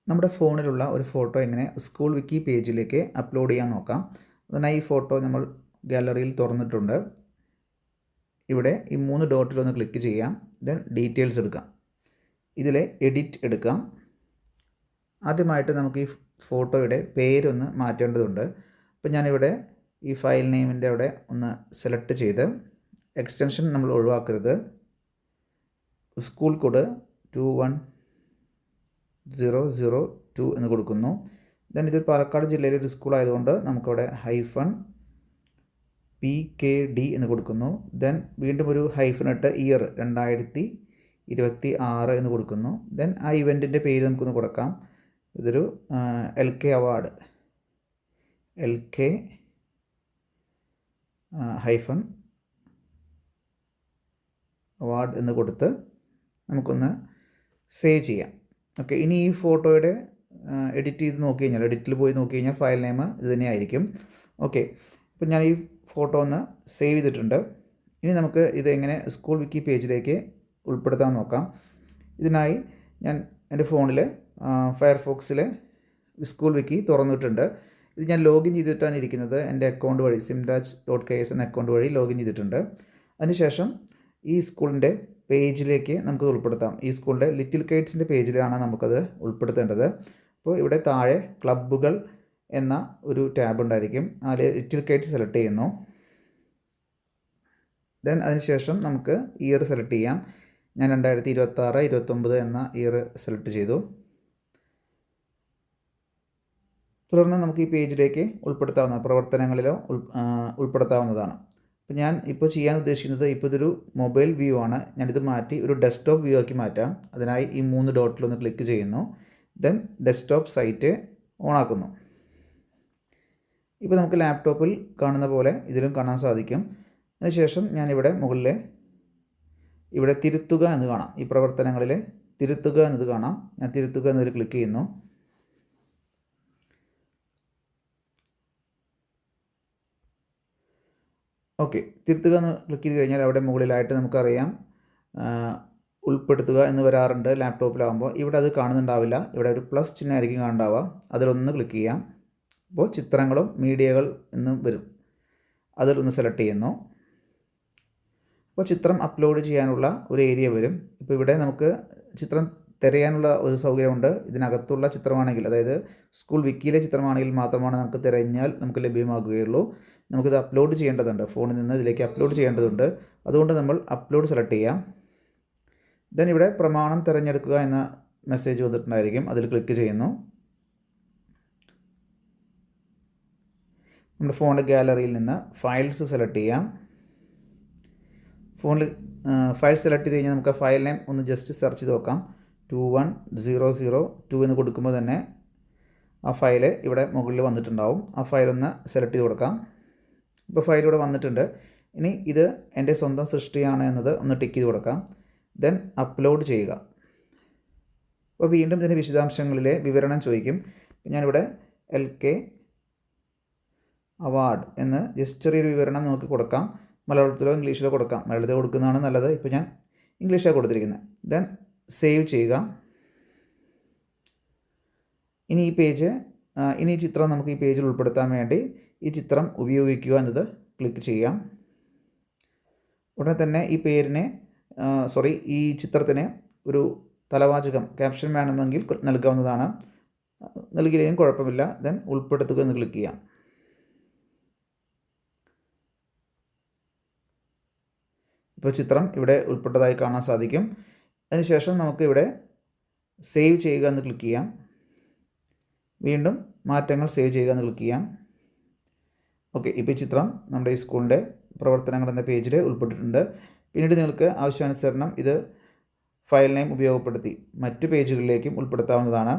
നമ്മുടെ ഫോണിലുള്ള ഒരു ഫോട്ടോ എങ്ങനെ സ്കൂൾ വിക്കി പേജിലേക്ക് അപ്ലോഡ് ചെയ്യാൻ നോക്കാം. അതിനായി ഈ ഫോട്ടോ നമ്മൾ ഗാലറിയിൽ തുറന്നിട്ടുണ്ട്. ഇവിടെ ഈ 3 ഡോട്ടിലൊന്ന് ക്ലിക്ക് ചെയ്യാം. ദെൻ ഡീറ്റെയിൽസ് എടുക്കാം. ഇതിലെ എഡിറ്റ് എടുക്കാം. ആദ്യമായിട്ട് നമുക്ക് ഈ ഫോട്ടോയുടെ പേരൊന്ന് മാറ്റേണ്ടതുണ്ട്. അപ്പോൾ ഞാനിവിടെ ഈ ഫയൽ നെയിമിൻ്റെ അവിടെ ഒന്ന് സെലക്ട് ചെയ്ത് എക്സ്റ്റൻഷൻ നമ്മൾ ഒഴിവാക്കരുത്. സ്കൂൾ കോഡ് 21002 എന്ന് കൊടുക്കുന്നു. ദെൻ ഇതൊരു പാലക്കാട് ജില്ലയിലെ ഒരു സ്കൂൾ ആയതുകൊണ്ട് നമുക്കവിടെ -PKD എന്ന് കൊടുക്കുന്നു. ദെൻ വീണ്ടും ഒരു ഹൈഫൻ ഇട്ട് ഇയർ 2026 എന്ന് കൊടുക്കുന്നു. ദെൻ ആ ഇവൻറ്റിൻ്റെ പേര് നമുക്കൊന്ന് കൊടുക്കാം. ഇതൊരു LK അവാർഡ്, LK അവാർഡ് എന്ന് കൊടുത്ത് നമുക്കൊന്ന് സേവ് ചെയ്യാം. ഓക്കെ, ഇനി ഈ ഫോട്ടോയുടെ എഡിറ്റ് ചെയ്ത് നോക്കി കഴിഞ്ഞാൽ, എഡിറ്റിൽ പോയി നോക്കി കഴിഞ്ഞാൽ ഫയൽ നെയിം ഇത് തന്നെയായിരിക്കും. ഓക്കെ, അപ്പോൾ ഞാൻ ഈ ഫോട്ടോ ഒന്ന് സേവ് ചെയ്തിട്ടുണ്ട്. ഇനി നമുക്ക് ഇത് എങ്ങനെ സ്കൂൾ വിക്കി പേജിലേക്ക് ഉൾപ്പെടുത്താൻ നോക്കാം. ഇതിനായി ഞാൻ എൻ്റെ ഫോണിൽ ഫയർഫോക്സിൽ സ്കൂൾ വിക്കി തുറന്നിട്ടുണ്ട്. ഇത് ഞാൻ ലോഗിൻ ചെയ്തിട്ടാണ് ഇരിക്കുന്നത്. എൻ്റെ അക്കൗണ്ട് വഴി simraj.ks എന്ന അക്കൗണ്ട് വഴി ലോഗിൻ ചെയ്തിട്ടുണ്ട്. അതിനുശേഷം ഈ സ്കൂളിൻ്റെ പേജിലേക്ക് നമുക്കത് ഉൾപ്പെടുത്താം. ഈ സ്കൂളിൻ്റെ ലിറ്റിൽ കൈറ്റ്സിൻ്റെ പേജിലാണ് നമുക്കത് ഉൾപ്പെടുത്തേണ്ടത്. അപ്പോൾ ഇവിടെ താഴെ ക്ലബ്ബുകൾ എന്ന ഒരു ടാബ് ഉണ്ടായിരിക്കും. അതിൽ ലിറ്റിൽ കൈറ്റ്സ് സെലക്ട് ചെയ്യുന്നു. ദെൻ അതിനുശേഷം നമുക്ക് ഇയർ സെലക്ട് ചെയ്യാം. ഞാൻ 2026-29 എന്ന ഇയർ സെലക്ട് ചെയ്തു. തുടർന്ന് നമുക്ക് ഈ പേജിലേക്ക് പ്രവർത്തനങ്ങളിലോ ഉൾപ്പെടുത്താവുന്നതാണ്. അപ്പോൾ ഞാൻ ഇപ്പോൾ ചെയ്യാൻ ഉദ്ദേശിക്കുന്നത്, ഇപ്പോൾ ഇതൊരു മൊബൈൽ വ്യൂ ആണ്. ഞാനിത് മാറ്റി ഒരു ഡെസ്ക്ടോപ്പ് വ്യൂ ആക്കി മാറ്റാം. അതിനായി ഈ 3 ഡോട്ടിലൊന്ന് ക്ലിക്ക് ചെയ്യുന്നു. ദെൻ ഡെസ്ക്ടോപ്പ് സൈറ്റ് ഓണാക്കുന്നു. ഇപ്പോൾ നമുക്ക് ലാപ്ടോപ്പിൽ കാണുന്ന പോലെ ഇതിലും കാണാൻ സാധിക്കും. അതിനുശേഷം ഞാനിവിടെ മുകളിൽ ഇവിടെ തിരുത്തുക എന്ന് കാണാം. ഈ പ്രവർത്തനങ്ങളിൽ തിരുത്തുക എന്നത് കാണാം. ഞാൻ തിരുത്തുക എന്നതിൽ ക്ലിക്ക് ചെയ്യുന്നു. ഓക്കെ, തിരുത്തുക എന്ന് ക്ലിക്ക് ചെയ്ത് കഴിഞ്ഞാൽ അവിടെ മുകളിലായിട്ട് നമുക്കറിയാം ഉൾപ്പെടുത്തുക എന്ന് വരാറുണ്ട് ലാപ്ടോപ്പിലാകുമ്പോൾ. ഇവിടെ അത് കാണുന്നുണ്ടാവില്ല. ഇവിടെ ഒരു പ്ലസ് ചിഹ്നമായിരിക്കും കാണുന്നുണ്ടാവുക. അതിലൊന്ന് ക്ലിക്ക് ചെയ്യാം. അപ്പോൾ ചിത്രങ്ങളും മീഡിയകൾ എന്നും വരും. അതിലൊന്ന് സെലക്ട് ചെയ്യുന്നു. അപ്പോൾ ചിത്രം അപ്ലോഡ് ചെയ്യാനുള്ള ഒരു ഏരിയ വരും. ഇപ്പോൾ ഇവിടെ നമുക്ക് ചിത്രം തിരയാനുള്ള ഒരു സൗകര്യമുണ്ട്. ഇതിനകത്തുള്ള ചിത്രമാണെങ്കിൽ, അതായത് സ്കൂൾ വിക്കിയിലെ ചിത്രമാണെങ്കിൽ മാത്രമാണ് നമുക്ക് തിരഞ്ഞാൽ നമുക്ക് ലഭ്യമാകുകയുള്ളൂ. നമുക്കിത് അപ്ലോഡ് ചെയ്യേണ്ടതുണ്ട്. ഫോണിൽ നിന്ന് ഇതിലേക്ക് അപ്ലോഡ് ചെയ്യേണ്ടതുണ്ട്. അതുകൊണ്ട് നമ്മൾ അപ്ലോഡ് സെലക്ട് ചെയ്യാം. ദെൻ ഇവിടെ പ്രമാണം തിരഞ്ഞെടുക്കുക എന്ന മെസ്സേജ് വന്നിട്ടുണ്ടായിരിക്കും. അതിൽ ക്ലിക്ക് ചെയ്യുന്നു. നമ്മുടെ ഫോണിൻ്റെ ഗാലറിയിൽ നിന്ന് ഫയൽസ് സെലക്ട് ചെയ്യാം. ഫോണിൽ ഫയൽ സെലക്ട് ചെയ്ത് കഴിഞ്ഞാൽ നമുക്ക് ആ ഫയൽ നെയിം ഒന്ന് ജസ്റ്റ് സെർച്ച് ചെയ്ത് നോക്കാം. 21002 എന്ന് കൊടുക്കുമ്പോൾ തന്നെ ആ ഫയൽ ഇവിടെ മുകളിൽ വന്നിട്ടുണ്ടാവും. ആ ഫയലൊന്ന് സെലക്ട് ചെയ്ത് കൊടുക്കാം. ഇപ്പോൾ ഫയൽ ഇവിടെ വന്നിട്ടുണ്ട്. ഇനി ഇത് എൻ്റെ സ്വന്തം സൃഷ്ടിയാണ് എന്നത് ഒന്ന് ടിക്ക് ചെയ്ത് കൊടുക്കാം. ദെൻ അപ്ലോഡ് ചെയ്യുക. അപ്പോൾ വീണ്ടും ഇതിൻ്റെ വിശദാംശങ്ങളിലെ വിവരണം ചോദിക്കും. ഞാനിവിടെ LK അവാർഡ് എന്ന് ജസ്റ്റ് ചെറിയൊരു വിവരണം നമുക്ക് കൊടുക്കാം. മലയാളത്തിലോ ഇംഗ്ലീഷിലോ കൊടുക്കാം. മലയാളത്തിൽ കൊടുക്കുന്നതാണ് നല്ലത്. ഇപ്പോൾ ഞാൻ ഇംഗ്ലീഷാണ് കൊടുത്തിരിക്കുന്നത്. ദെൻ സേവ് ചെയ്യുക. ഇനി ഈ ചിത്രം നമുക്ക് ഈ പേജിൽ ഉൾപ്പെടുത്താൻ വേണ്ടി ഈ ചിത്രം ഉപയോഗിക്കുക എന്നത് ക്ലിക്ക് ചെയ്യാം. ഉടനെ തന്നെ ഈ ചിത്രത്തിന് ഒരു തലവാചകം ക്യാപ്ഷൻ വേണമെങ്കിൽ നൽകാവുന്നതാണ്. നൽകിയില്ലെങ്കിലും കുഴപ്പമില്ല. ദെൻ ഉൾപ്പെടുത്തുക എന്ന് ക്ലിക്ക് ചെയ്യാം. ഇപ്പോൾ ചിത്രം ഇവിടെ ഉൾപ്പെട്ടതായി കാണാൻ സാധിക്കും. അതിനുശേഷം നമുക്ക് ഇവിടെ സേവ് ചെയ്യുക എന്ന് ക്ലിക്ക് ചെയ്യാം. വീണ്ടും മാറ്റങ്ങൾ സേവ് ചെയ്യുക എന്ന് ക്ലിക്ക് ചെയ്യാം. ഓക്കെ, ഇപ്പോൾ ഈ ചിത്രം നമ്മുടെ ഈ സ്കൂളിൻ്റെ പ്രവർത്തനങ്ങൾ എന്ന പേജിൽ ഉൾപ്പെട്ടിട്ടുണ്ട്. പിന്നീട് നിങ്ങൾക്ക് ആവശ്യാനുസരണം ഇത് ഫയൽ നെയിം ഉപയോഗപ്പെടുത്തി മറ്റു പേജുകളിലേക്കും ഉൾപ്പെടുത്താവുന്നതാണ്.